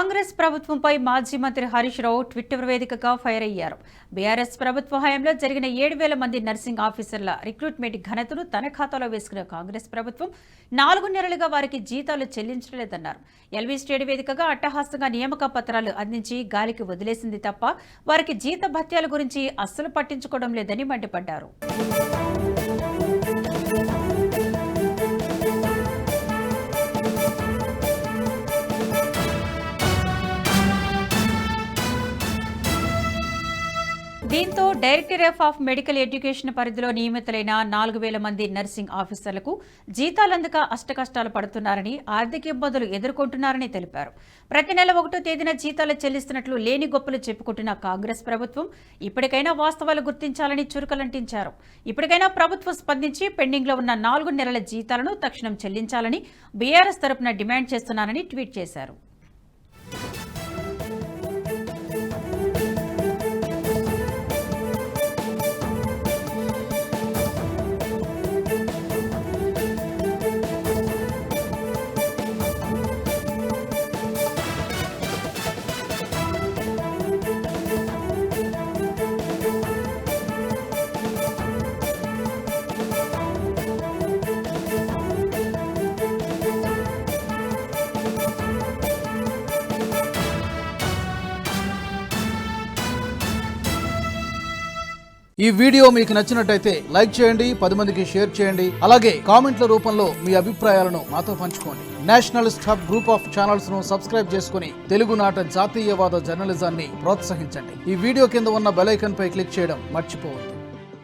కాంగ్రెస్ ప్రభుత్వంపై మాజీ మంత్రి హరీష్ రావు ట్విట్టర్ వేదికగా ఫైర్ అయ్యారు. బీఆర్ఎస్ ప్రభుత్వ హయాంలో జరిగిన 7,000 మంది నర్సింగ్ ఆఫీసర్ల రిక్రూట్మెంట్ ఘనతను తన ఖాతాలో వేసుకున్న కాంగ్రెస్ ప్రభుత్వం 4 నెలలుగా వారికి జీతాలు చెల్లించలేదన్నారు. ఎల్వీ స్టేడియం వేదికగా అట్టహాసంగా నియామక పత్రాలు అందించి గాలికి వదిలేసింది తప్ప వారికి జీత భత్యాల గురించి అస్సలు పట్టించుకోవడం లేదని మండిపడ్డారు. దీంతో డైరెక్టరేట్ ఆఫ్ మెడికల్ ఎడ్యుకేషన్ పరిధిలో నియమితులైన 4,000 మంది నర్సింగ్ ఆఫీసర్లకు జీతాలందక అష్టకష్టాలు పడుతున్నారని, ఆర్థిక ఇబ్బందులు ఎదుర్కొంటున్నారని తెలిపారు. ప్రతి నెల 1వ తేదీన జీతాలు చెల్లిస్తున్నట్లు లేని గొప్పలు చెప్పుకుంటున్న కాంగ్రెస్ ప్రభుత్వం ఇప్పటికైనా వాస్తవాలు గుర్తించాలని చురుకలంటించారు. ఇప్పటికైనా ప్రభుత్వం స్పందించి పెండింగ్లో ఉన్న 4 నెలల జీతాలను తక్షణం చెల్లించాలని బీఆర్ఎస్ తరపున డిమాండ్ చేస్తున్నారని ట్వీట్ చేశారు. ఈ వీడియో మీకు నచ్చినట్టయితే లైక్ చేయండి, 10 మందికి షేర్ చేయండి. అలాగే కామెంట్ల రూపంలో మీ అభిప్రాయాలను మాతో పంచుకోండి. Nationalist hub group of channels ను సబ్స్క్రైబ్ చేసుకుని తెలుగునాట జాతీయవాద జర్నలిజాన్ని ప్రోత్సహించండి. ఈ వీడియో కింద ఉన్న బెల్ ఐకాన్ పై క్లిక్ చేయడం మర్చిపోవద్దు.